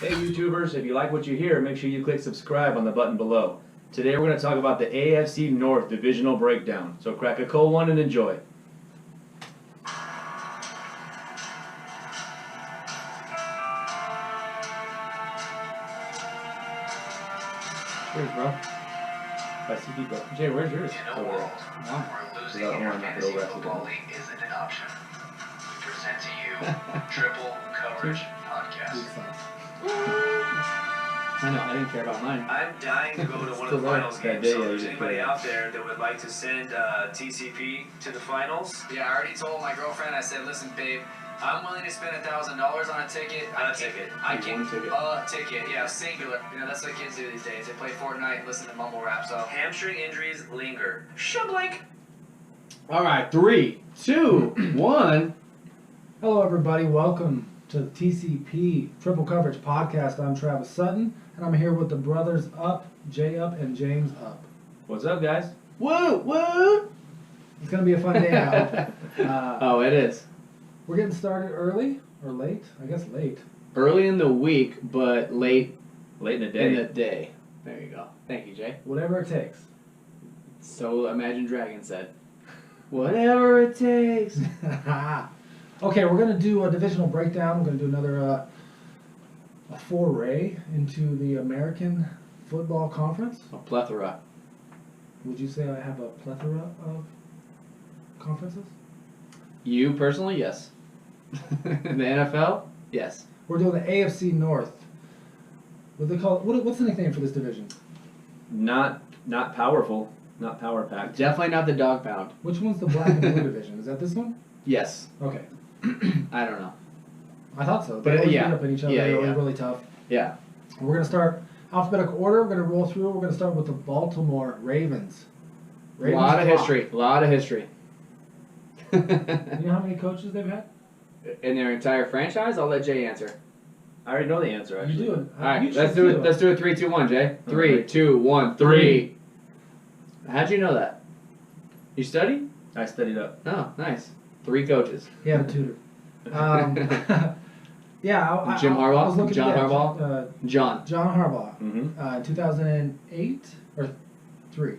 Hey YouTubers, if you like what you hear, make sure you click subscribe on the button below. Today we're going to talk about the AFC North Divisional Breakdown. So crack a cold one and enjoy. Cheers, bro. By CP, bro. Jay, where's yours? In a world where losing in your fantasy football league isn't an option, we present to you Triple Coverage Podcast. I know, I didn't care about mine. I'm dying to go to one of the finals games, so if there's anybody out there that would like to send TCP to the finals. Yeah, I already told my girlfriend, I said, listen, babe, I'm willing to spend $1,000 on a ticket. Ticket, yeah, singular. You know, that's what kids do these days. They play Fortnite and listen to mumble rap, so. Hamstring injuries linger. Shublink! All right, 3, 2, 1. Hello, everybody. Welcome to the TCP Triple Coverage Podcast. I'm Travis Sutton, and I'm here with the brothers Up, Jay Up, and James Up. What's up, guys? Woo, woo! It's going to be a fun day, I hope. It is. We're getting started early, or late? I guess late. Early in the week, but late in the day. in the day. There you go. Thank you, Jay. Whatever it takes. So Imagine Dragon said, whatever it takes. Okay, we're going to do a divisional breakdown. We're going to do another a foray into the American Football Conference. A plethora. Would you say I have a plethora of conferences? You personally, yes. In the NFL, yes. We're doing the AFC North. What do they call it? What's the nickname for this division? Not powerful, not power packed. Definitely not the dog pound. Which one's the black and blue division? Is that this one? Yes. Okay. I don't know. I thought so. But, they always yeah. beat up at each other. Yeah, They're yeah. really tough. Yeah. We're going to start alphabetical order. We're going to roll through. We're going to start with the Baltimore Ravens. A lot of history. A lot of history. You know how many coaches they've had? In their entire franchise? I'll let Jay answer. I already know the answer, actually. You do. All right, let's do it. Let's do it. 3, 2, 1, Jay. 3, Alright. 2, 1, 3. How'd you know that? You studied? I studied up. Oh, nice. 3 coaches. He had a tutor. Yeah. Jim Harbaugh? I was looking John at Harbaugh? John. John Harbaugh. Mm-hmm. 2008 or 3.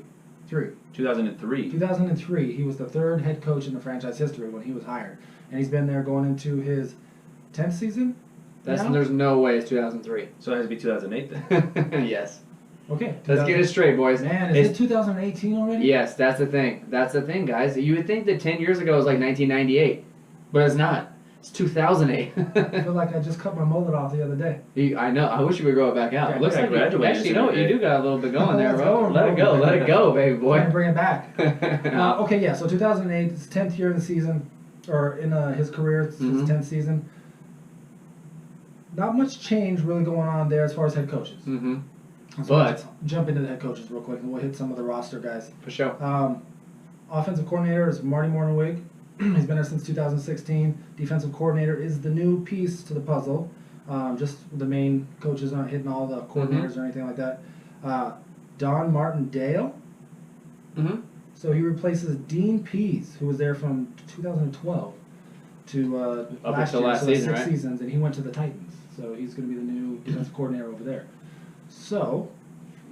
2003. 2003, he was the third head coach in the franchise history when he was hired. And he's been there going into his 10th season now? There's no way it's 2003. So it has to be 2008 then. Yes. Okay. Let's get it straight, boys. Man, is it 2018 already? Yes, that's the thing. That's the thing, guys. You would think that 10 years ago was like 1998, but it's not. It's 2008. I feel like I just cut my mullet off the other day. I know. I wish you would grow it back out. Yeah, It looks I like you graduated actually, you know what? You do got a little bit going there, Let's bro. go, Let it go. Let it go, baby Boy. boy. Bring it back. Okay, yeah, so 2008, it's 10th year of the season, or in his career, it's his 10th season. Not much change really going on there as far as head coaches. Mm-hmm. So But- let's jump into the head coaches real quick, and we'll hit some of the roster guys. For sure. Offensive coordinator is Marty Morningwig. He's been there since 2016. Defensive coordinator is the new piece to the puzzle. Just the main coaches aren't hitting all the coordinators or anything like that. Don Martindale. Mm-hmm. So he replaces Dean Pease, who was there from 2012 to Up last until year, last so season, 6 right? seasons, and he went to the Titans. So he's going to be the new defensive coordinator over there. So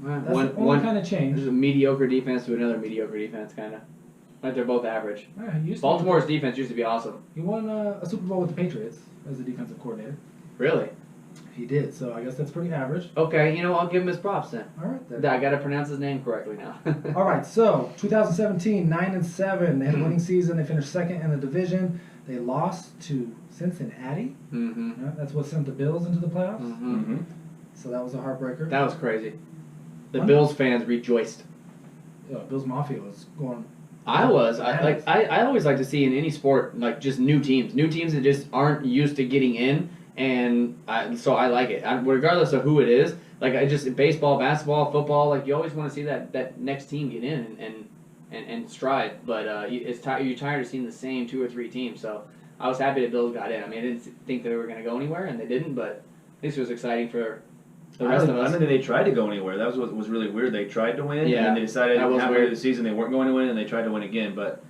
that's the only kind of change. There's a mediocre defense to another mediocre defense, kind of. Like they're both average. Yeah, he used to Baltimore's defense used to be awesome. He won a Super Bowl with the Patriots as the defensive coordinator. Really? He did, so I guess that's pretty average. Okay, you know, I'll give him his props then. All right, then. I got to pronounce his name correctly now. All right, so 2017, 9-7. They had a winning season. They finished second in the division. They lost to Cincinnati. Mm-hmm. Yeah, that's what sent the Bills into the playoffs. Mm-hmm. Mm-hmm. So that was a heartbreaker. That was crazy. The Bills fans rejoiced. Bills Mafia was going. I always like to see in any sport like just new teams that just aren't used to getting in, and so I like it. Regardless of who it is, like I just baseball, basketball, football, like you always want to see that next team get in and stride. But you're tired of seeing the same 2 or 3 teams. So I was happy the Bills got in. I mean, I didn't think they were going to go anywhere, and they didn't. But at least it was exciting for the rest of us. I don't think they tried to go anywhere. That was what was really weird. They tried to win, Yeah, and then they decided that was halfway weird. through the season they weren't going to win, and they tried to win again. But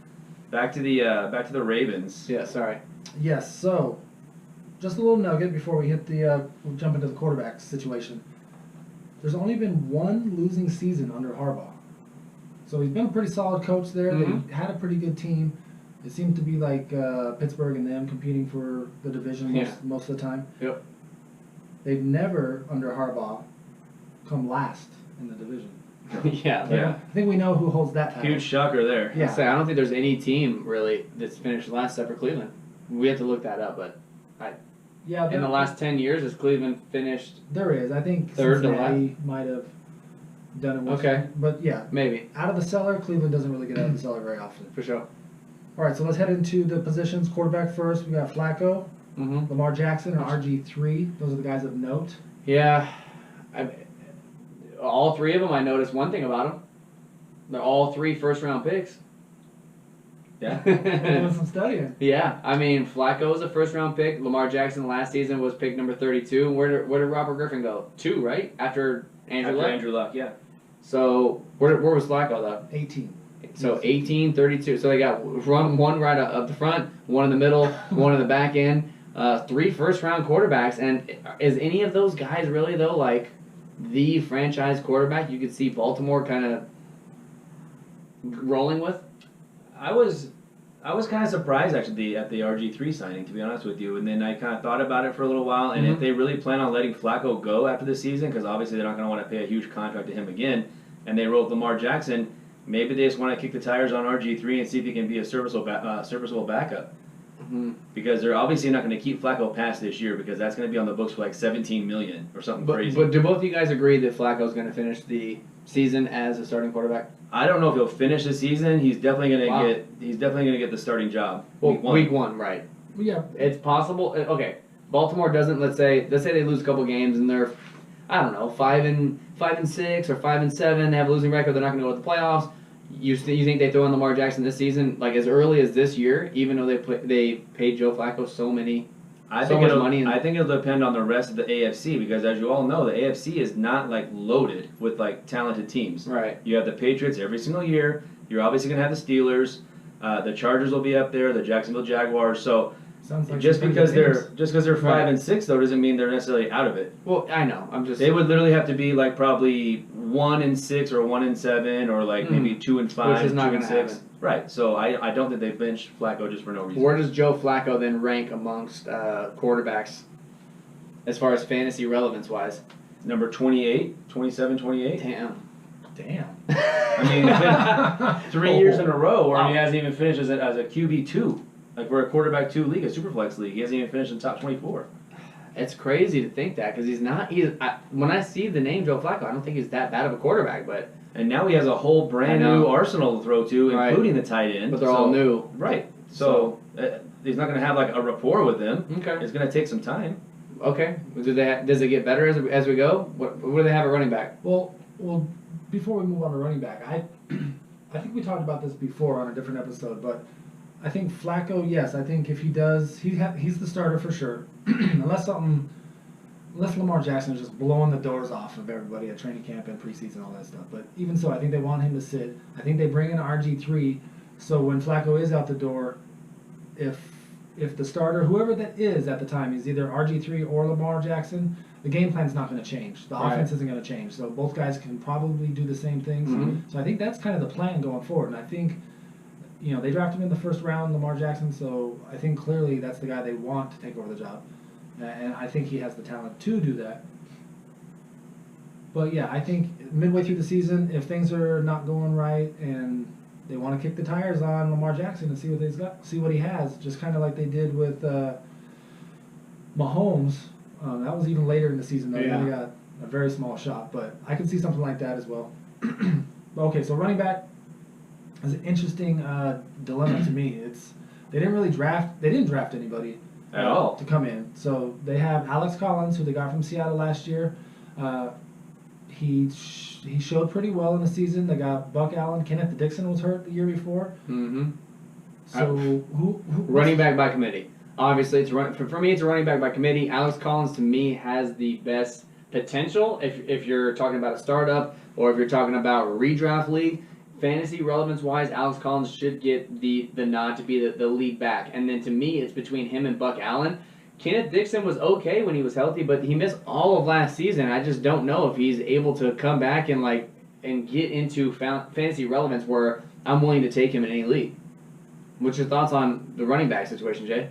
back to the Ravens. Yeah, sorry. Yes, so just a little nugget before we hit the we'll jump into the quarterback situation. There's only been one losing season under Harbaugh, so he's been a pretty solid coach there. Mhm. They had a pretty good team. It seemed to be like Pittsburgh and them competing for the division most of the time. Yep. They've never under Harbaugh come last in the division. Yeah. I think we know who holds that title. Huge shocker there. Yeah. I don't think there's any team really that's finished last except for Cleveland. We have to look that up, but Yeah, in the last 10 years, has Cleveland finished? there is. I think Third to Cincinnati might have done it. Okay. But yeah, Maybe, out of the cellar, Cleveland doesn't really get out of the cellar very often. for sure. All right, so let's head into the positions. Quarterback first. We got Flacco, Mm-hmm. Lamar Jackson, and RG3. Those are the guys of note. Yeah, all three of them. I noticed one thing about them. They're all 3 first-round picks. Yeah. Doing some studying. Yeah, I mean, Flacco was a first-round pick. Lamar Jackson last season was pick number 32. And where did Robert Griffin go? 2, right? After Andrew Luck? Andrew Luck, yeah. So where was Flacco though? 18. So 18, 32. So they got one right up the front, one in the middle, one in the back end. 3 first-round quarterbacks. And is any of those guys really though like the franchise quarterback you could see Baltimore kind of rolling with? I was kind of surprised actually at the RG3 signing, to be honest with you. And then I kind of thought about it for a little while. And if they really plan on letting Flacco go after the season, because obviously they're not going to want to pay a huge contract to him again, and they roll with Lamar Jackson, maybe they just want to kick the tires on RG3 and see if he can be a serviceable backup. Mm-hmm. Because they're obviously not going to keep Flacco past this year, because that's going to be on the books for like $17 million or something crazy. But do both of you guys agree that Flacco's going to finish the season as a starting quarterback? I don't know if he'll finish the season. He's definitely going to get the starting job. Well, week one, right? Yeah. It's possible. Okay, Baltimore doesn't. Let's say they lose a couple games and they're, I don't know, 5-6 or 5-7. They have a losing record. They're not going to go to the playoffs. You think they throw in Lamar Jackson this season, like as early as this year, even though they paid Joe Flacco so much money? I think it'll depend on the rest of the AFC, because as you all know, the AFC is not like loaded with like talented teams. Right. You have the Patriots every single year. You're obviously going to have the Steelers. The Chargers will be up there. The Jacksonville Jaguars. So Sounds like just because they're 5 Right. and 6 though doesn't mean they're necessarily out of it. Well, I know. I'm just. They would literally have to be like probably 1-6 or 1-7 or like maybe 2-5, Which is not 2-6. gonna happen. Right. So I don't think they bench Flacco just for no reason. Where does Joe Flacco then rank amongst quarterbacks as far as fantasy relevance wise? Number 28, 27, 28. Damn. I mean, it's been 3 years in a row where he hasn't even finished as a QB2. Like we're a quarterback 2 league, a Superflex league. He hasn't even finished in the top 24. It's crazy to think that because he's not. When I see the name Joe Flacco, I don't think he's that bad of a quarterback. But And now he has a whole brand new arsenal to throw to, Right. including the tight end. they're all new. Right. So he's not going to have like a rapport with them. Okay. It's going to take some time. Okay. Does it get better as we go? What do they have at running back? Well, before we move on to running back, I think we talked about this before on a different episode, but I think Flacco, yes, I think if he does, he's the starter for sure. unless Lamar Jackson is just blowing the doors off of everybody at training camp and preseason, all that stuff. But even so, I think they want him to sit. I think they bring in RG3, so when Flacco is out the door, if the starter, whoever that is at the time, is either RG3 or Lamar Jackson, the game plan's not going to change. The offense isn't going to change. So both guys can probably do the same things. Mm-hmm. So I think that's kind of the plan going forward. And I think, they drafted him in the first round, Lamar Jackson, so I think clearly that's the guy they want to take over the job. And I think he has the talent to do that. But yeah, I think midway through the season, if things are not going right and they want to kick the tires on Lamar Jackson and see what he has, just kind of like they did with Mahomes. That was even later in the season, though. Yeah. He only got a very small shot, but I can see something like that as well. Okay, so running back is an interesting dilemma to me. They didn't draft anybody At all. to come in. So they have Alex Collins, who they got from Seattle last year. He showed pretty well in the season. They got Buck Allen. Kenneth Dixon was hurt the year before. Mm-hmm. So who Running back by committee. Obviously, for me, it's a running back by committee. Alex Collins, to me, has the best potential if you're talking about a startup or if you're talking about a redraft league. Fantasy relevance-wise, Alex Collins should get the nod to be the lead back. And then to me, it's between him and Buck Allen. Kenneth Dixon was okay when he was healthy, but he missed all of last season. I just don't know if he's able to come back and get into fantasy relevance where I'm willing to take him in any league. What's your thoughts on the running back situation, Jay?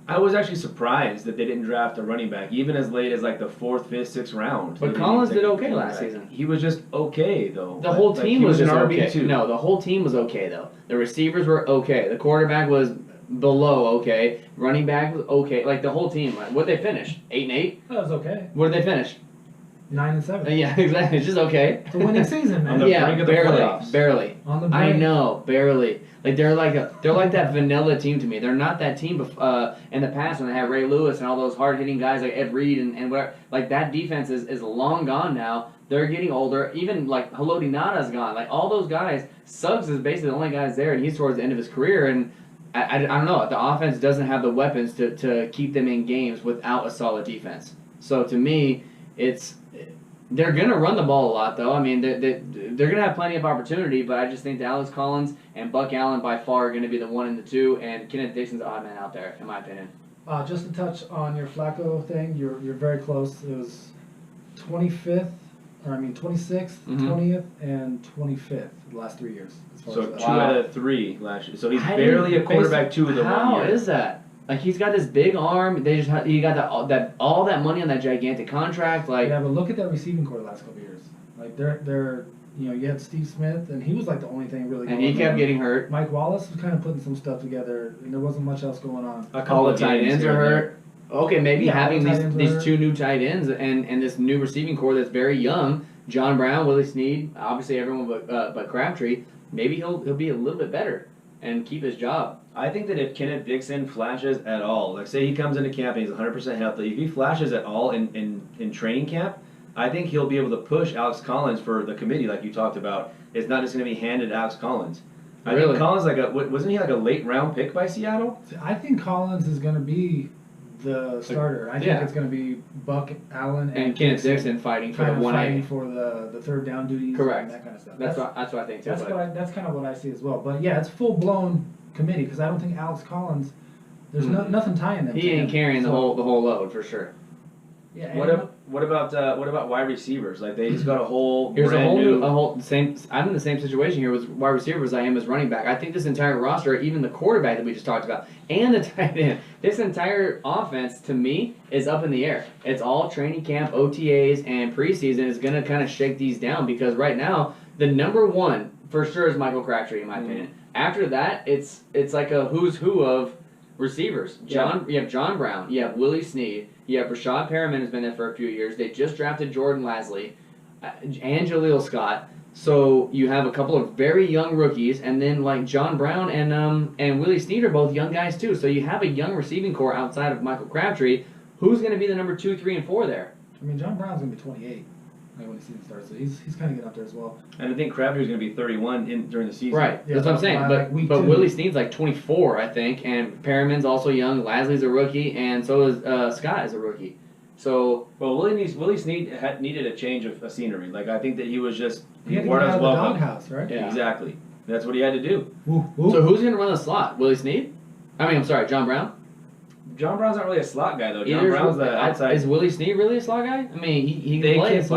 I was actually surprised that they didn't draft a running back, even as late as like the 4th, 5th, 6th round. But Collins did okay last season. He was just okay, though. The whole team was an just RB2. okay. No, the whole team was okay, though. The receivers were okay. The quarterback was below okay. Running back was okay. Like, the whole team. What'd they finish? 8-8? That was okay. What did they finish? 9-7. Yeah, exactly. It's just okay. It's a winning season, man. On the brink of the playoffs. Barely. On the brink. I know, barely. Like they're like that vanilla team to me. They're not that team in the past when they had Ray Lewis and all those hard hitting guys like Ed Reed and whatever. Like that defense is long gone now. They're getting older. Even like Haloti Nada's gone. Like all those guys. Suggs is basically the only guys there, and he's towards the end of his career. And I don't know. The offense doesn't have the weapons to keep them in games without a solid defense. So to me, they're going to run the ball a lot, though. I mean, they're going to have plenty of opportunity, but I just think that Alex Collins and Buck Allen by far are going to be the 1 and the 2, and Kenneth Dixon's the odd man out there, in my opinion. Just to touch on your Flacco thing, you're very close. It was 26th, 20th, and 25th the last 3 years. As far So as that. 2 out of 3 last year. So he's barely a quarterback 2 of the 1 year. How is that? Like he's got this big arm. He got all that money on that gigantic contract. Like yeah, but look at that receiving core the last couple of years. Like they're you had Steve Smith, and he was like the only thing really. And going he kept on. getting hurt. Mike Wallace was kind of putting some stuff together, and there wasn't much else going on. All the tight ends are hurt. Okay, maybe having all the tight ends these are 2 new tight ends and this new receiving core that's very young. John Brown, Willie Snead, obviously everyone but Crabtree. Maybe he'll be a little bit better and keep his job. I think that if Kenneth Dixon flashes at all, like say he comes into camp and he's 100% healthy, if he flashes at all in training camp, I think he'll be able to push Alex Collins for the committee like you talked about. It's not just going to be handed to Alex Collins. I think Collins wasn't he like a late round pick by Seattle? I think Collins is going to be the starter. I think it's going to be Buck Allen and Kenneth Dixon fighting for the 1A. Fighting for the third down duties. Correct. And that kind of stuff. That's what I think too. That's kind of what I see as well. But yeah, it's full blown committee because I don't think Alex Collins. There's nothing tying them. He ain't carrying the whole load for sure. Yeah. What about wide receivers? Like they just got a whole Here's brand new. same. I'm in the same situation here with wide receivers as I am as running back. I think this entire roster, even the quarterback that we just talked about, and the tight end, this entire offense to me is up in the air. It's all training camp, OTAs, and preseason is going to kind of shake these down because right now the number 1 for sure is Michael Crabtree in my opinion. After that, it's like a who's who of receivers. You have John Brown, you have Willie Snead, you have Rashad Perriman has been there for a few years. They just drafted Jordan Lasley and Jaleel Scott. So you have a couple of very young rookies, and then like John Brown and Willie Snead are both young guys too. So you have a young receiving core outside of Michael Crabtree. Who's going to be the number 2, 3, and 4 there? I mean, John Brown's going to be 28 when the season starts, so he's kind of getting up there as well. And I think Crabtree's going to be 31 during the season. Right, Yeah, that's what I'm saying. But 2. Willie Snead's like 24, I think, and Perriman's also young. Lasley's a rookie, and so is Scott is a rookie. So Willie Snead needed a change of scenery. Like I think that he was just He had to get out of the doghouse, right? Yeah. Exactly. That's what he had to do. So who's going to run the slot? Willie Snead? I'm sorry, John Brown? John Brown's not really a slot guy though. John Brown's the outside. Is Willie Snead really a slot guy? I mean, he They can play can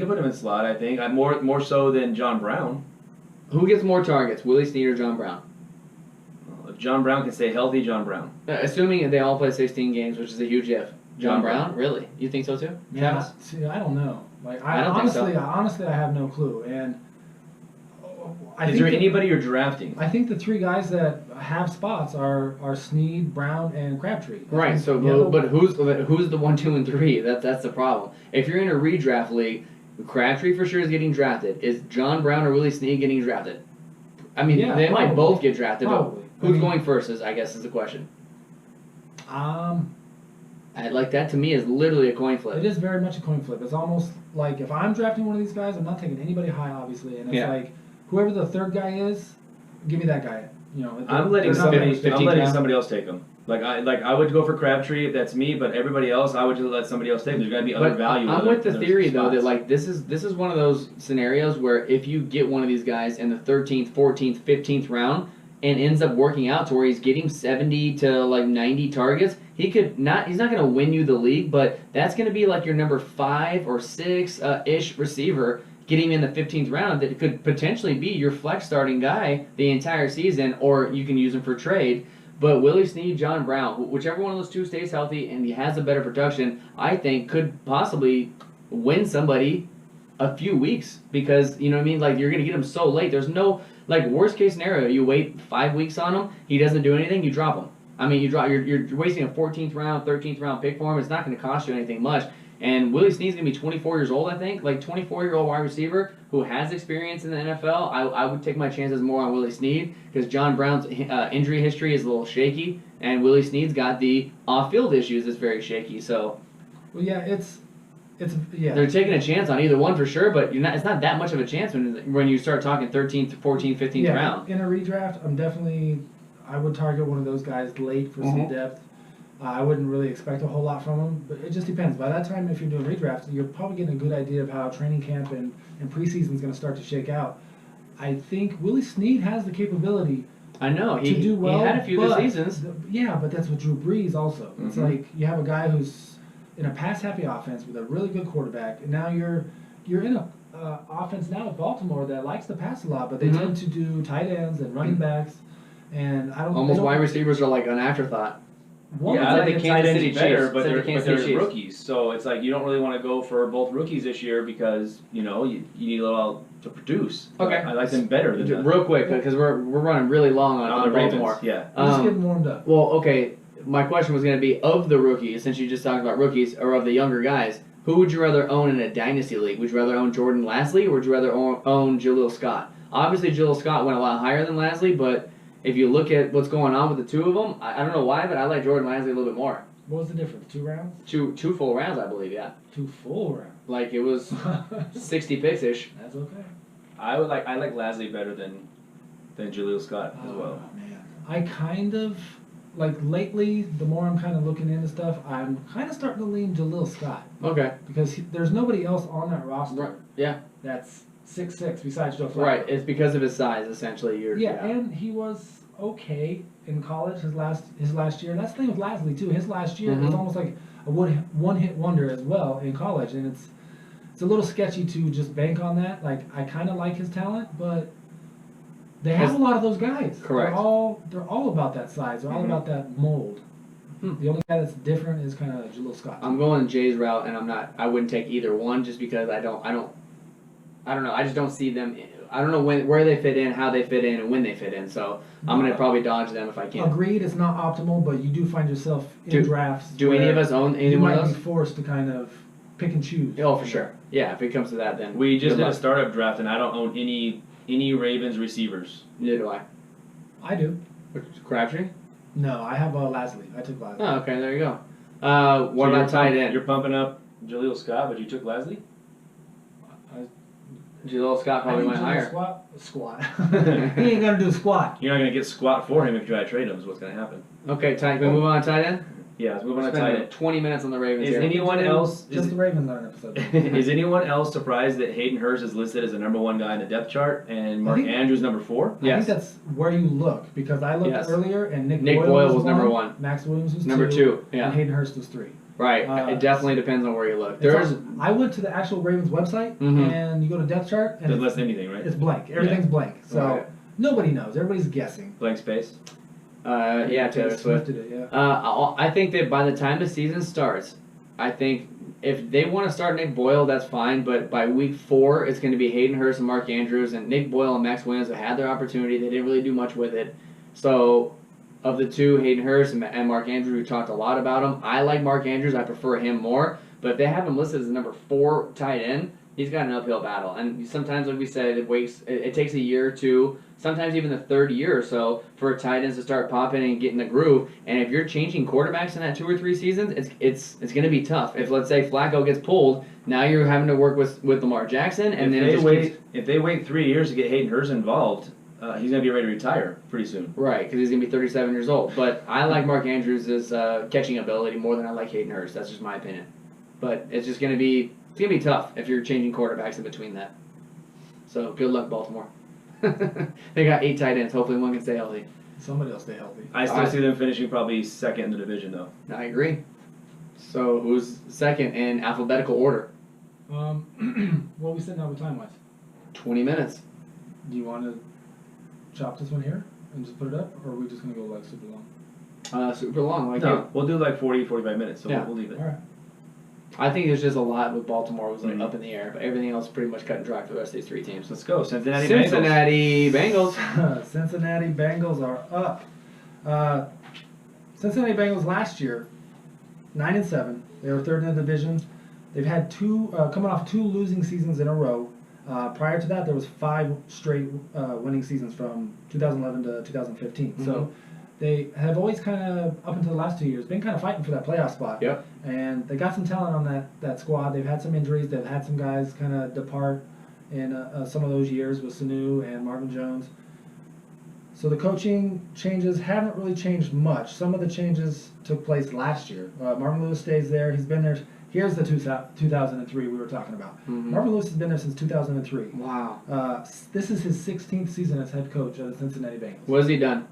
put him in slot. I think more so than John Brown. Who gets more targets, Willie Snead or John Brown? If John Brown can stay healthy, John Brown. Assuming they all play 16 games, which is a huge if. John Brown? Really? You think so too? Yeah. See, I don't know. Like I don't think so. honestly, I have no clue. And Is there anybody you're drafting? I think the 3 guys that have spots are Snead, Brown, and Crabtree. Right. So, but who's the 1, 2, and 3? That's the problem. If you're in a redraft league, Crabtree for sure is getting drafted. Is John Brown or Willie Snead getting drafted? I mean, they might both get drafted. Probably. But who's going first? Is the question. Like that to me is literally a coin flip. It is very much a coin flip. It's almost like if I'm drafting one of these guys, I'm not taking anybody high, obviously, and it's like whoever the 3rd guy is, give me that guy. You know, I'm letting somebody else take him. Like I would go for Crabtree if that's me, but everybody else I would just let somebody else take. There's going to be other value. I'm with the theory though that like this is one of those scenarios where if you get one of these guys in the 13th, 14th, 15th round, and ends up working out to where he's getting 70 to like 90 targets, he's not going to win you the league, but that's going to be like your number 5 or 6 ish receiver getting in the 15th round that could potentially be your flex starting guy the entire season, or you can use him for trade. But Willie Snead, John Brown, whichever one of those two stays healthy and he has a better production, I think could possibly win somebody a few weeks, because, you know what I mean, like, you're going to get him so late. There's no, like, worst case scenario, you wait 5 weeks on him, he doesn't do anything, you drop him. I mean, you're wasting a 14th round, 13th round pick for him. It's not going to cost you anything much. And Willie Snead's going to be 24 years old, I think. Like, 24-year-old wide receiver who has experience in the NFL. I would take my chances more on Willie Snead, because John Brown's injury history is a little shaky, and Willie Snead's got the off-field issues that's very shaky. So, well, yeah, it's they're taking a chance on either one for sure, but it's not that much of a chance when you start talking 13th, 14th, 15th round. In a redraft, I would target one of those guys late for some depth. I wouldn't really expect a whole lot from him, but it just depends. By that time, if you're doing redraft, you're probably getting a good idea of how training camp and preseason is going to start to shake out. I think Willie Snead has the capability. I know to do well. He had a few good seasons. Yeah, but that's with Drew Brees also. It's like you have a guy who's in a pass-happy offense with a really good quarterback, and now you're in a offense now with Baltimore that likes to pass a lot, but they tend to do tight ends and running backs, and almost wide receivers are like an afterthought. I like the Kansas City better, but they're Chiefs. rookies, so it's like you don't really want to go for both rookies this year, because you need a little to produce. Okay, I like them better than real quick, because we're running really long on the Baltimore. Ravens. Yeah, just getting warmed up. Well, okay. My question was going to be, of the rookies, since you just talked about rookies, or of the younger guys, who would you rather own in a dynasty league? Would you rather own Jordan Lasley, or would you rather own Jaleel Scott? Obviously, Jaleel Scott went a lot higher than Lasley, but if you look at what's going on with the two of them, I don't know why, but I like Jordan Lasley a little bit more. What was the difference? 2 rounds? Two full rounds, I believe, yeah. 2 full rounds. Like, it was 60 picks-ish. That's okay. I like Lasley better than Jaleel Scott as well. Man. I kind of... Like, lately, the more I'm kind of looking into stuff, I'm kind of starting to lean Jaleel Scott. Okay. Because there's nobody else on that roster that's 6'6" besides Joe Flacco. Right, it's because of his size, essentially. And he was okay in college his last year. That's the thing with Lasley, too. His last year was almost like a one-hit wonder as well in college, and it's a little sketchy to just bank on that. Like, I kind of like his talent, but... They have a lot of those guys. Correct. They're all about that size. They're all about that mold. The only guy that's different is kind of Jaleel Scott. I'm going Jay's route, and I wouldn't take either one, just because I don't know. I just don't see them. I don't know where they fit in, how they fit in, and when they fit in. So I'm going to probably dodge them if I can. Agreed, it's not optimal, but you do find yourself in drafts. Do any of us own any one of those? You might be forced to kind of pick and choose. Oh, for sure. Yeah, if it comes to that, then we just did a startup draft, and I don't own any Ravens receivers. Neither do I. I do. Crabtree? No, I have Lasley. I took Lasley. Oh, okay, there you go. What about tight end? You're pumping up Jaleel Scott, but you took Lasley? Jaleel Scott probably went higher. Squat. He ain't going to do squat. You're not going to get squat for him if you try to trade him, is what's going to happen. Okay, can we move on to tight end? Yeah, let's move on to tight end. 20 minutes on the Ravens Is here. anyone else... Just the Ravens on an episode. Is anyone else surprised that Hayden Hurst is listed as the number 1 guy in the depth chart and Mark Andrews number 4? I think that's where you look, because I looked earlier and Nick Boyle was number 1. Max Williams was number 2. Yeah. And Hayden Hurst was 3. Right. It definitely depends on where you look. I went to the actual Ravens website and you go to depth chart and doesn't list anything, right? It's blank. Everything's blank. So nobody knows. Everybody's guessing. Blank space. Taylor Swift did it. Yeah. I think that by the time the season starts, I think if they want to start Nick Boyle, that's fine. But by week 4, it's going to be Hayden Hurst and Mark Andrews, and Nick Boyle and Max Williams have had their opportunity. They didn't really do much with it. So of the two, Hayden Hurst and Mark Andrews, we talked a lot about him. I like Mark Andrews. I prefer him more. But if they have him listed as number 4 tight end, he's got an uphill battle. And sometimes, like we said, it takes a year or two, sometimes even the third year or so, for tight ends to start popping and getting the groove. And if you're changing quarterbacks in that 2 or 3 seasons, it's going to be tough. If, let's say, Flacco gets pulled, now you're having to work with Lamar Jackson. And if they wait 3 years to get Hayden Hurst involved, he's going to be ready to retire pretty soon. Right, because he's going to be 37 years old. But I like Mark Andrews' catching ability more than I like Hayden Hurst. That's just my opinion. But it's just going to be tough if you're changing quarterbacks in between that. So good luck, Baltimore. They got 8 tight ends. Hopefully one can stay healthy. Somebody will stay healthy. I still see them finishing probably second in the division, though. I agree. So who's second in alphabetical order? What are we sitting at with time-wise? 20 minutes. Do you want to chop this one here and just put it up, or are we just going to go like super long? Super long. Like No, we'll do like 40, 45 minutes, so Yeah. we'll leave it. All right. I think there's just a lot with Baltimore was like up in the air, but everything else pretty much cut and dry for the rest of these 3 teams. Let's go. Cincinnati Bengals. Cincinnati Bengals are up. Cincinnati Bengals last year, 9-7. They were third in the division. They've had coming off 2 losing seasons in a row. Prior to that, there was 5 straight winning seasons from 2011 to 2015. Mm-hmm. So they have always kind of, up until the last 2 years, been kind of fighting for that playoff spot. Yep. And they got some talent on that squad. They've had some injuries. They've had some guys kind of depart in some of those years with Sanu and Marvin Jones. So the coaching changes haven't really changed much. Some of the changes took place last year. Marvin Lewis stays there. He's been there. Here's the 2003 we were talking about. Mm-hmm. Marvin Lewis has been there since 2003. Wow. This is his 16th season as head coach of the Cincinnati Bengals. What has he done?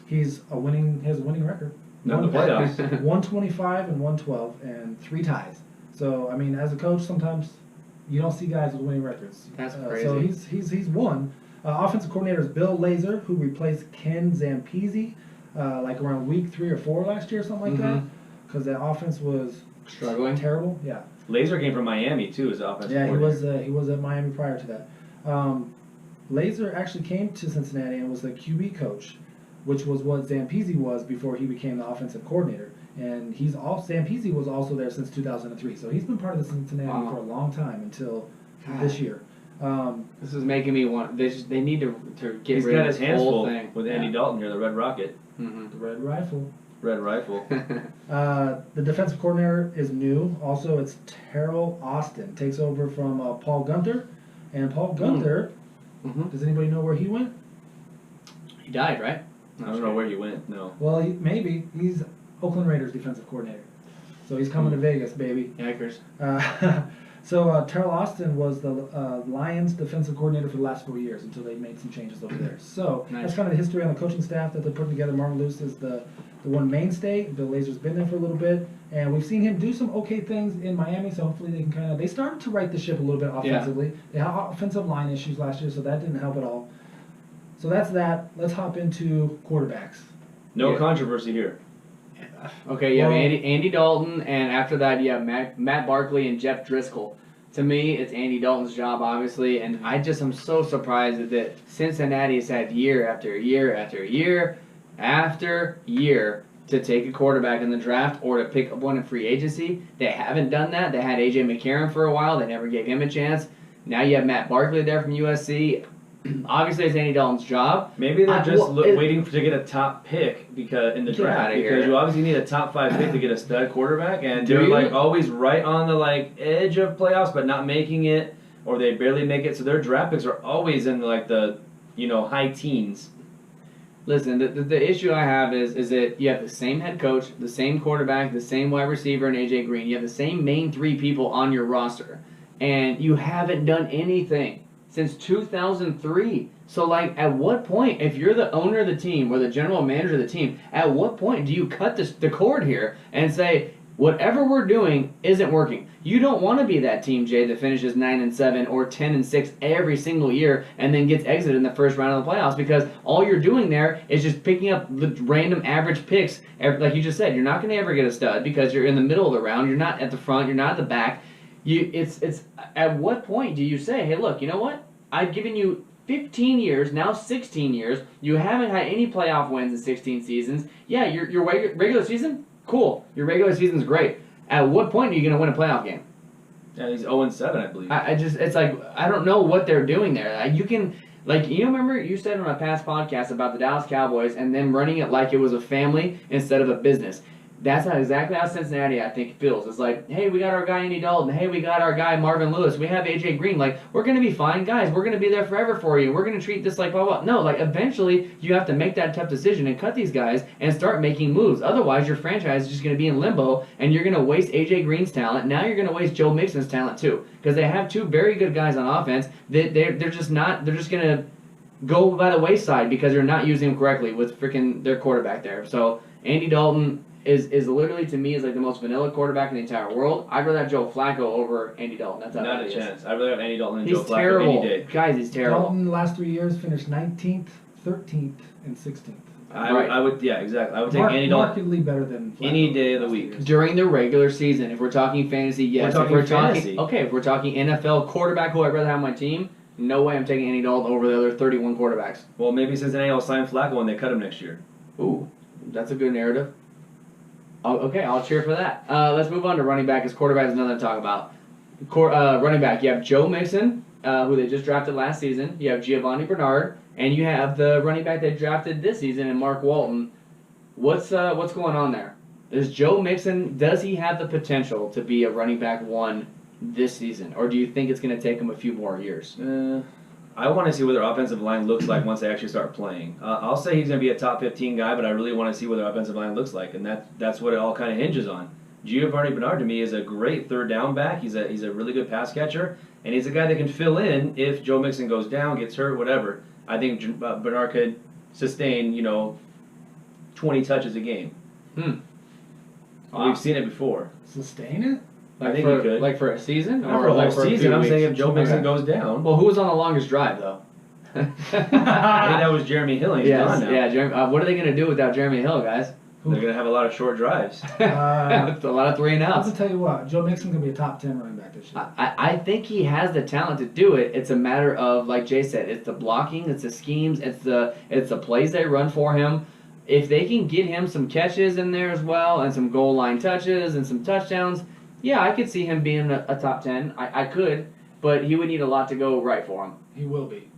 He has a winning record. Not the playoffs. 125 and 112 and 3 ties. So I mean, as a coach, sometimes you don't see guys with winning records. That's crazy. So he's won. Offensive coordinator is Bill Lazor, who replaced Ken Zampese like around week 3 or 4 last year, something like that, because that offense was Struggling. terrible. Yeah. Laser came from Miami too as the offensive Yeah, coordinator. he was at Miami prior to that. Lazor actually came to Cincinnati and was the QB coach, which was what Zampese was before he became the offensive coordinator. And Zampese was also there since 2003, so he's been part of the Cincinnati for a long time until this year. This is making me want. They need to get He's rid got of his this hands whole full thing with Andy Dalton here, the Red Rocket. Mm-hmm. The Red Rifle. Red Rifle. The defensive coordinator is new. Also, it's Terrell Austin. Takes over from Paul Gunther. And Paul Gunther, does anybody know where he went? He died, right? I don't know where he went, no. Well, maybe. He's Oakland Raiders defensive coordinator. So he's coming to Vegas, baby. Yikers. So Terrell Austin was the Lions defensive coordinator for the last 4 years until they made some changes over there. So Nice. that's kind of the history on the coaching staff that they're putting together. Marvin Lewis is the one mainstay. Bill Lazor's been there for a little bit. And we've seen him do some okay things in Miami, so hopefully they can they started to right the ship a little bit offensively. Yeah. They had offensive line issues last year, so that didn't help at all. So that's that. Let's hop into quarterbacks. No controversy here. Okay, you have Andy Dalton, and after that you have Matt Barkley and Jeff Driscoll. To me, it's Andy Dalton's job, obviously, and I'm so surprised that Cincinnati has had year after year after year after year to take a quarterback in the draft or to pick up one in free agency. They haven't done that. They had A.J. McCarron for a while. They never gave him a chance. Now you have Matt Barkley there from USC. Obviously, it's Andy Dalton's job. Maybe they're just waiting to get a top pick in the draft because you obviously need a top 5 pick to get a stud quarterback, and they're like always right on the edge of playoffs, but not making it, or they barely make it. So their draft picks are always in the high teens. Listen, the issue I have is that you have the same head coach, the same quarterback, the same wide receiver, and AJ Green. You have the same main 3 people on your roster, and you haven't done anything since 2003. So, at what point, if you're the owner of the team or the general manager of the team, at what point do you cut the cord here and say, whatever we're doing isn't working? You don't want to be that team, Jay, that finishes 9-7 or 10-6 every single year and then gets exited in the first round of the playoffs, because all you're doing there is just picking up the random average picks. Like you just said, you're not going to ever get a stud because you're in the middle of the round. You're not at the front. You're not at the back. It's at what point do you say, hey, look, you know what? I've given you 15 years, now 16 years. You haven't had any playoff wins in 16 seasons. Yeah, your regular season, cool. Your regular season's great. At what point are you going to win a playoff game? Yeah, he's 0-7, I believe. It's I don't know what they're doing there. You can, remember you said on a past podcast about the Dallas Cowboys and them running it like it was a family instead of a business. That's not exactly how Cincinnati, I think, feels. It's like, hey, we got our guy Andy Dalton. Hey, we got our guy Marvin Lewis. We have A.J. Green. We're going to be fine. Guys, we're going to be there forever for you. We're going to treat this like blah, blah. No, eventually you have to make that tough decision and cut these guys and start making moves. Otherwise, your franchise is just going to be in limbo, and you're going to waste A.J. Green's talent. Now you're going to waste Joe Mixon's talent, too, because they have 2 very good guys on offense. They're just going to go by the wayside because they're not using him correctly with freaking their quarterback there. So Andy Dalton is literally, to me, is like the most vanilla quarterback in the entire world. I'd rather have Joe Flacco over Andy Dalton. That's how Not a chance. I'd rather have Andy Dalton than He's Joe Flacco terrible. any day. Guys, he's terrible. Dalton, the last 3 years, finished 19th, 13th, and 16th. I would, yeah, exactly. I would take Andy Dalton Markedly better than Flacco any day of the last week. years. During the regular season, if we're talking fantasy, yes. We're talking fantasy. If we're talking NFL quarterback who I'd rather have on my team, no way I'm taking Andy Dalton over the other 31 quarterbacks. Well, maybe Cincinnati will sign Flacco when they cut him next year. Ooh, that's a good narrative. Okay, I'll cheer for that. Let's move on to running back, because quarterback is nothing to talk about. Running back, you have Joe Mixon, who they just drafted last season. You have Giovanni Bernard, and you have the running back they drafted this season, and Mark Walton. What's going on there? Is Joe Mixon, does he have the potential to be a running back 1 this season, or do you think it's going to take him a few more years? I want to see what their offensive line looks like once they actually start playing. I'll say he's going to be a top 15 guy, but I really want to see what their offensive line looks like, and that's what it all kind of hinges on. Giovanni Bernard, to me, is a great third down back. He's a really good pass catcher, and he's a guy that can fill in if Joe Mixon goes down, gets hurt, whatever. I think Bernard could sustain, 20 touches a game. Wow. We've seen it before. Sustain it? I think he could. Like for a season? Not for a like whole for a season. few I'm saying weeks? if Joe Mixon goes down. Well, who was on the longest drive, though? I think that was Jeremy Hill. He's gone now. Yeah, Jeremy, what are they going to do without Jeremy Hill, guys? They're going to have a lot of short drives. It's a lot of 3 and I'll outs. just tell you what, Joe Mixon's going to be a top 10 running back this year. I think he has the talent to do it. It's a matter of, like Jay said, it's the blocking, it's the schemes, it's the plays they run for him. If they can get him some catches in there as well, and some goal line touches and some touchdowns, yeah, I could see him being a top 10. I could, but he would need a lot to go right for him. He will be.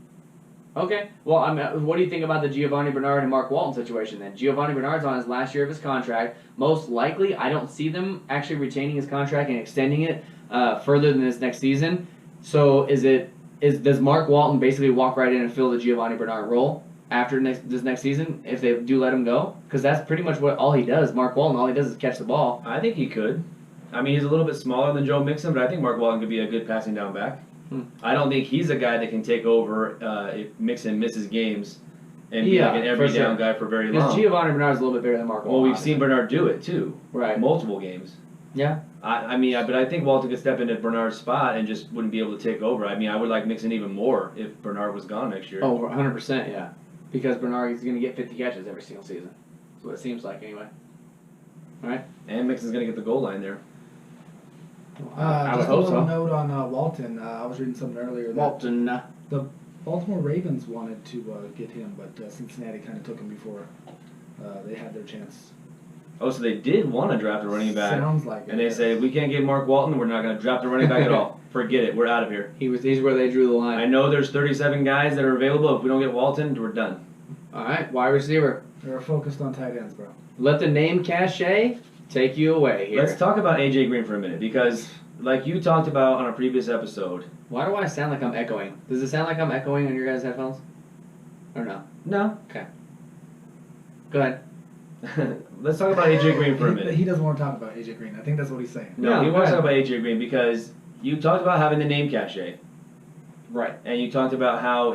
Okay. Well, what do you think about the Giovanni Bernard and Mark Walton situation then? Giovanni Bernard's on his last year of his contract. Most likely, I don't see them actually retaining his contract and extending it further than this next season. So does Mark Walton basically walk right in and fill the Giovanni Bernard role after this next season if they do let him go? Because that's pretty much all he does. Mark Walton, all he does is catch the ball. I think he could. I mean, he's a little bit smaller than Joe Mixon, but I think Mark Walton could be a good passing down back. I don't think he's a guy that can take over if Mixon misses games and be like an every down guy for very long. Because Giovanni Bernard's a little bit bigger than Mark Walton. Well, we've seen Bernard do it too. Right. Multiple games. Yeah. But I think Walton could step into Bernard's spot and just wouldn't be able to take over. I mean, I would like Mixon even more if Bernard was gone next year. Oh, 100%, yeah. Because Bernard is going to get 50 catches every single season. That's what it seems like anyway. All right. And Mixon's going to get the goal line there. I would Just a hope little so. note on Walton. I was reading something earlier. That Walton. The Baltimore Ravens wanted to get him, but Cincinnati kind of took him before they had their chance. Oh, so they did want to draft a running back. Sounds like it. And they yes. say, we can't get Mark Walton, we're not going to draft a running back at all. Forget it, we're out of here. He's where they drew the line. I know there's 37 guys that are available. If we don't get Walton, we're done. All right, wide receiver. They're focused on tight ends, bro. Let the name cachet take you away here. Let's talk about A.J. Green for a minute, because like you talked about on a previous episode. Why do I sound like I'm echoing? Does it sound like I'm echoing on your guys' headphones? Or no? No. Okay. Go ahead. Let's talk about A.J. Green for a minute. He doesn't want to talk about AJ Green. I think that's what he's saying. No, Yeah, he go wants to ahead. talk about A.J. Green because you talked about having the name cachet. Right. And you talked about how,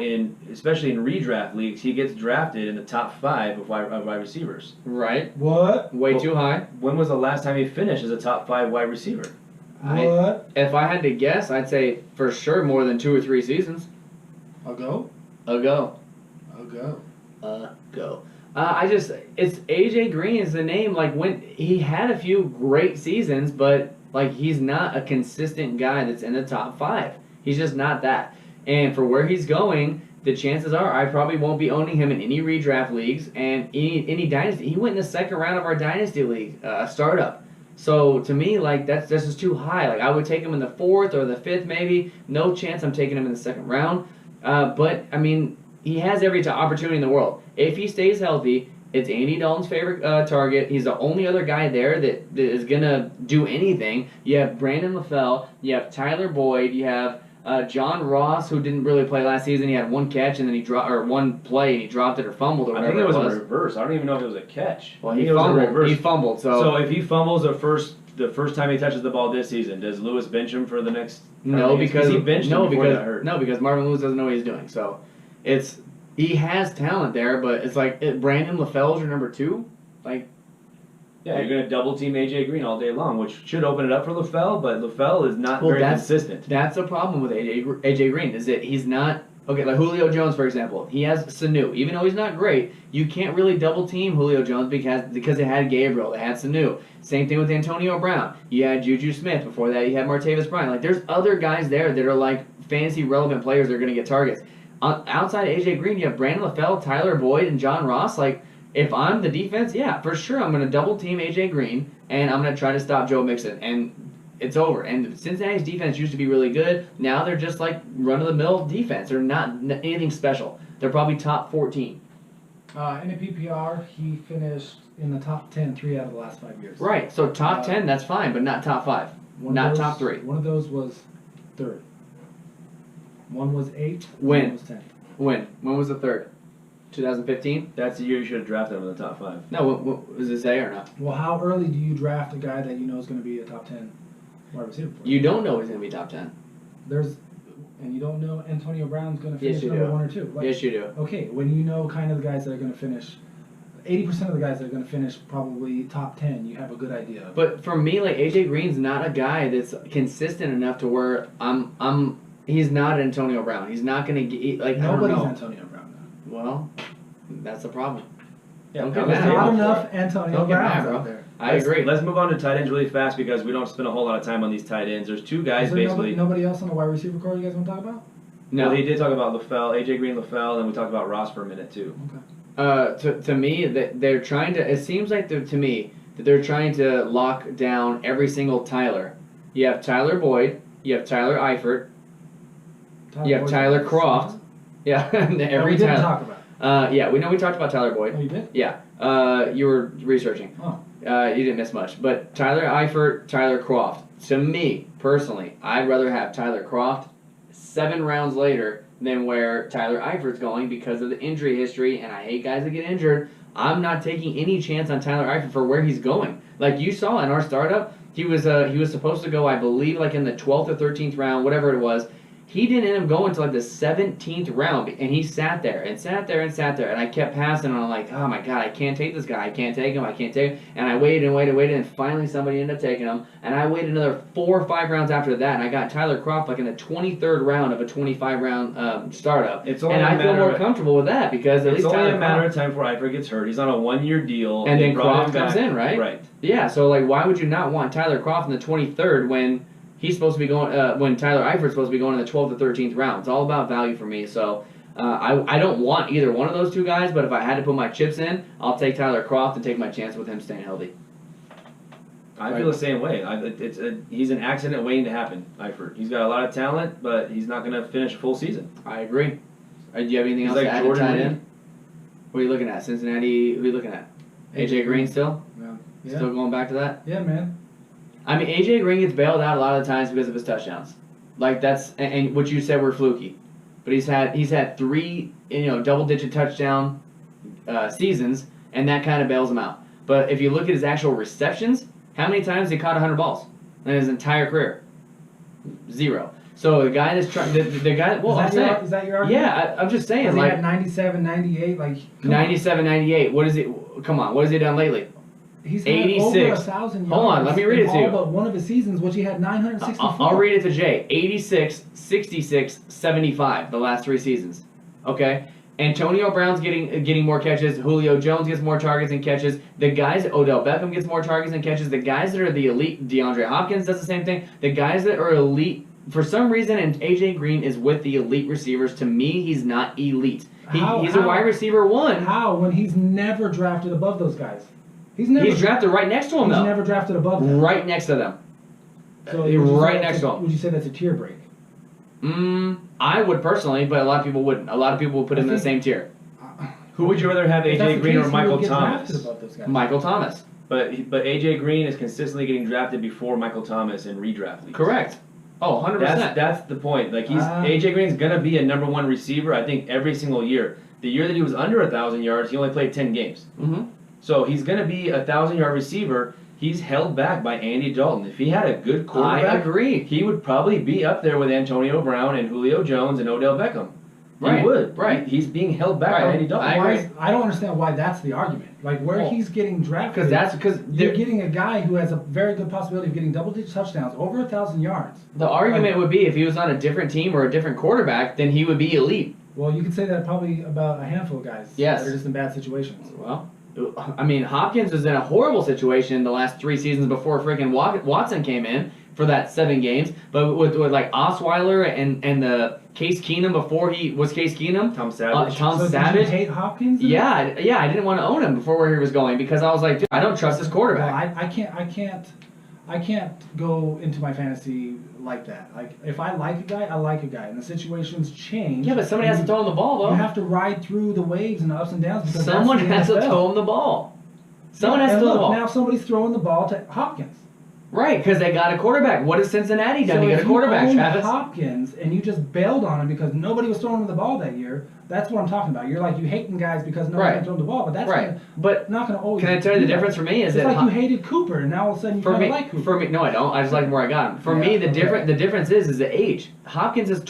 especially in redraft leagues, he gets drafted in the top 5 of wide receivers. Right. What? Way too high. When was the last time he finished as a top 5 wide receiver? What? If I had to guess, I'd say for sure more than 2 or 3 seasons Ago? ago. Ago. It's AJ Green is the name. Like, when he had a few great seasons, but like, he's not a consistent guy that's in the top 5. He's just not that. And for where he's going, the chances are I probably won't be owning him in any redraft leagues and any dynasty. He went in the second round of our dynasty league startup. So to me, like, that's just too high. Like, I would take him in the 4th or the 5th maybe. No chance I'm taking him in the second round. But I mean, he has every opportunity in the world. If he stays healthy, it's Andy Dalton's favorite target. He's the only other guy there that is going to do anything. You have Brandon LaFell. You have Tyler Boyd. You have John Ross, who didn't really play last season. He had 1 catch and then he dropped, or 1 play and he dropped it or fumbled or I whatever think it was a reverse. I don't even know if it was a catch. Well, I he think it was a fumbled. reverse. He fumbled. So if he fumbles the first time he touches the ball this season, does Lewis bench him for the next? No, because he benched him before he got hurt. Because Marvin Lewis doesn't know what he's doing. So He has talent there, but it's like Brandon LaFell's your number 2. Like, yeah, you're going to double team AJ Green all day long, which should open it up for LaFell, but LaFell is not very consistent. That's the problem with AJ Green, is that he's not. Okay, like Julio Jones, for example. He has Sanu. Even though he's not great, you can't really double team Julio Jones because they had Gabriel, they had Sanu. Same thing with Antonio Brown. You had Juju Smith. Before that, you had Martavis Bryant. Like, there's other guys there that are like fantasy relevant players that are going to get targets. Outside of AJ Green, you have Brandon LaFell, Tyler Boyd, and John Ross. Like, if I'm the defense, yeah, for sure, I'm going to double team AJ Green, and I'm going to try to stop Joe Mixon. And it's over. And Cincinnati's defense used to be really good. Now they're just like run-of-the-mill defense. They're not anything special. They're probably top 14. In a PPR, he finished in the top 10 3 out of the last 5 years. Right. So top 10, that's fine, but not top 5. Not top 3. One of those was 3rd. One was 8. When? One was 10. When was the 3rd? 2015? That's the year you should have drafted him in the top 5. No, what does it say or not? Well, how early do you draft a guy that you know is going to be a top 10 wide receiver for You don't know he's going to be top 10. And you don't know Antonio Brown's going to Yes, finish you number do. 1 or 2. Like, Yes, you do. Okay, when you know kind of the guys that are going to finish, 80% of the guys that are going to finish probably top 10, you have a good idea of. But for me, like, AJ Green's not a guy that's consistent enough to where he's not Antonio Brown. He's not going to get, like, Nobody's I don't know. Antonio Brown now. Well, that's the problem. Yeah, Don't get let's mad. take Not him for enough it. Antonio Don't get mad, Browns bro. out there. I agree. Let's move on to tight ends really fast because we don't spend a whole lot of time on these tight ends. There's 2 guys Is there basically. nobody else on the wide receiver core you guys want to talk about? No. Well, he did talk about LaFell, AJ Green, LaFell, and we talked about Ross for a minute too. Okay. To me, they're trying to. It seems like they're trying to lock down every single Tyler. You have Tyler Boyd. You have Tyler Eifert. You have Tyler Croft. Yeah, every we didn't Tyler. talk about. Yeah, we talked about Tyler Boyd. Oh, you did? Yeah. You were researching. Oh. You didn't miss much. But Tyler Eifert, Tyler Croft. To me, personally, I'd rather have Tyler Croft 7 rounds later than where Tyler Eifert's going because of the injury history, and I hate guys that get injured. I'm not taking any chance on Tyler Eifert for where he's going. Like you saw in our startup, he was supposed to go, I believe, like in the 12th or 13th round, whatever it was. He didn't end up going to like the 17th round, and he sat there, and I kept passing, and I'm like, oh my god, I can't take this guy, I can't take him, and I waited, and finally somebody ended up taking him, and I waited another 4 or 5 rounds after that, and I got Tyler Croft like in the 23rd round of a 25-round startup, and I feel more comfortable with that, because at least it's only Tyler a matter Croft, of time before Eifert gets hurt. He's on a 1-year deal, and they then brought Croft him comes back. in, right? Right. Yeah, so like, why would you not want Tyler Croft in the 23rd when he's supposed to be going when Tyler Eifert's supposed to be going in the 12th or 13th round? It's all about value for me. So I don't want either one of those 2 guys, but if I had to put my chips in, I'll take Tyler Croft and take my chance with him staying healthy. I feel the same way. He's an accident waiting to happen, Eifert. He's got a lot of talent, but he's not going to finish a full season. I agree. Do you have anything else He's to like add to Jordan tight Reed. end? What are you looking at? Cincinnati, who are you looking at? AJ Green still? Yeah. Still going back to that? Yeah, man. I mean, AJ Green gets bailed out a lot of the times because of his touchdowns. Like that's and what you said were fluky, but he's had 3 double-digit touchdown seasons, and that kind of bails him out. But if you look at his actual receptions, how many times he caught 100 balls in his entire career? 0. So the guy that's trying the guy. Well, is that your argument? Yeah, I'm just saying. He Like had 97, 98, like 97, 98. What is it? Come on, what has he done lately? He's had 86. over 1,000 yards. Hold on, let me read it to you. All but one of his seasons, which he had 964. I'll read it to Jay. 86, 66, 75, the last 3 seasons. Okay? Antonio Brown's getting more catches. Julio Jones gets more targets and catches. The guys, Odell Beckham gets more targets and catches. The guys that are the elite, DeAndre Hopkins does the same thing. The guys that are elite, for some reason, and AJ Green is with the elite receivers. To me, he's not elite. He's a wide receiver 1. How? When he's never drafted above those guys. He's drafted right next to him, though. He's never drafted above them. Right next to them. So right next to him. Would you say that's a tier break? I would personally, but a lot of people wouldn't. A lot of people would put him in the same tier. Who would you rather have, AJ Green or Michael Thomas? Michael Thomas. But AJ Green is consistently getting drafted before Michael Thomas in redraft leagues. Correct. Oh, 100%. That's the point. Like AJ Green's gonna be a number 1 receiver, I think, every single year. The year that he was under 1,000 yards, he only played 10 games. Mm-hmm. So he's gonna be a 1,000-yard receiver. He's held back by Andy Dalton. If he had a good quarterback, I agree. He would probably be up there with Antonio Brown and Julio Jones and Odell Beckham. Right. He would. Right. He's being held back Right. by Andy Dalton. I agree. I don't understand why that's the argument. Like where he's getting drafted. Because you're getting a guy who has a very good possibility of getting double-digit touchdowns, over 1,000 yards. the argument would be if he was on a different team or a different quarterback, then he would be elite. Well, you could say that probably about a handful of guys. Yes. That are just in bad situations. Well, I mean, Hopkins was in a horrible situation the last 3 seasons before freaking Watson came in for that 7 games. But with like Osweiler and the Case Keenum before he was Case Keenum, Tom Savage. So Savage. Did you hate Hopkins? Yeah, I didn't want to own him before where he was going because I was like, dude, I don't trust this quarterback. Well, I can't go into my fantasy like that. Like if I like a guy, I like a guy, and the situations change. Yeah, but somebody has to throw him the ball though. You have to ride through the waves and the ups and downs because Someone that's the has to NFL. throw him the ball. Someone has to And throw the look, ball. now somebody's throwing the ball to Hopkins. Right, because they got a quarterback. What has Cincinnati done So to get if a quarterback, you owned Travis? Hopkins and you just bailed on him because nobody was throwing him the ball that year, that's what I'm talking about. You're like you hating guys because nobody can throw him the ball, but that's Right. But not going to always. can I tell you the do that. difference for me is It's that like you hated Cooper and now all of a sudden you for kind me, of like Cooper. for me, no, I don't. I just like him where I got him. For Yeah, me, the okay. the difference is the age. Hopkins is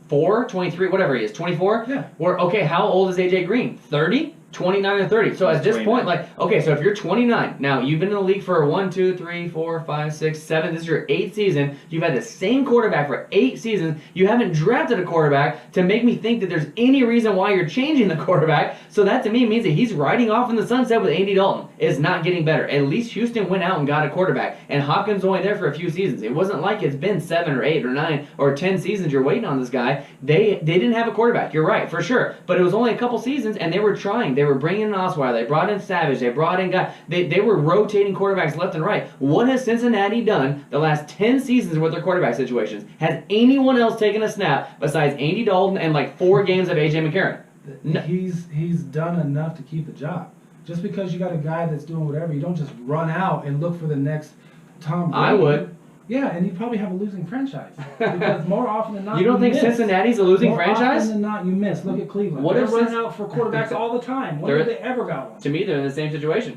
4, 23, whatever he is, 24. Yeah. Where okay, how old is AJ Green? 30, 29 or 30. So at this 29. point, like okay, so if you're 29, now you've been in the league for 1, 2, 3, 4, 5, 6, 7. This is your 8th season. You've had the same quarterback for 8 seasons. You haven't drafted a quarterback to make me think that there's any reason why you're changing the quarterback. So that to me means that he's riding off in the sunset with Andy Dalton. It's not getting better. At least Houston went out and got a quarterback, and Hopkins only there for a few seasons. It wasn't like it's been 7 or 8 or 9 or 10 seasons you're waiting on this guy. They didn't have a quarterback. You're right, for sure. But it was only a couple seasons, and they were trying. They were bringing in Osweiler. They brought in Savage. They brought in guys. They were rotating quarterbacks left and right. What has Cincinnati done the last 10 seasons with their quarterback situations? Has anyone else taken a snap besides Andy Dalton and like 4 games of A.J. McCarron? No. He's done enough to keep the job. Just because you got a guy that's doing whatever, you don't just run out and look for the next Tom Brady. I would. Yeah, and you probably have a losing franchise because more often than not, You don't think miss. Cincinnati's a losing More franchise? often than not, you miss. Look at Cleveland. What They're if running out for quarterbacks all the time. When They're- have they ever got one? To me, they're in the same situation.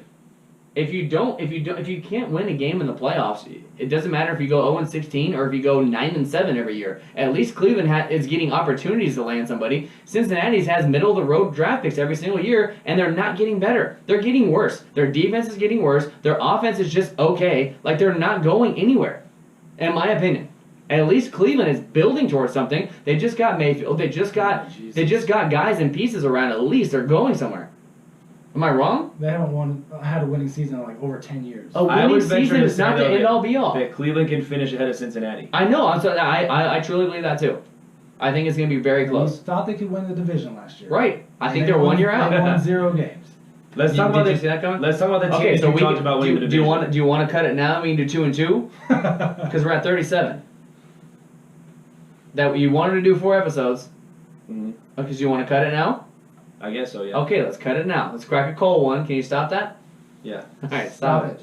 If you can't win a game in the playoffs, it doesn't matter if you go 0-16 or if you go 9-7 every year. At least Cleveland is getting opportunities to land somebody. Cincinnati's has middle of the road draft picks every single year, and they're not getting better. They're getting worse. Their defense is getting worse. Their offense is just okay. Like they're not going anywhere, in my opinion. At least Cleveland is building towards something. They just got Mayfield. They just got guys and pieces around. At least they're going somewhere. Am I wrong? They haven't had a winning season in like over 10 years. A I winning would venture season to is say not the though end all be all. that Cleveland can finish ahead of Cincinnati. I know. I truly believe that too. I think it's going to be very And close. you thought they could win the division last year. Right. I And think they they're won- 1 year out. They won 0 games. Let's talk about Did you the see that coming? Let's talk about the team Okay, that so you we talked about winning the do division. you want to cut it now? We can do 2 and 2 because we're at 37. That you wanted to do 4 episodes. Mhm. Because you want to cut it now? I guess so, yeah. Okay, let's cut it now. Let's crack a cold one. Can you stop that? Yeah. All right, stop it.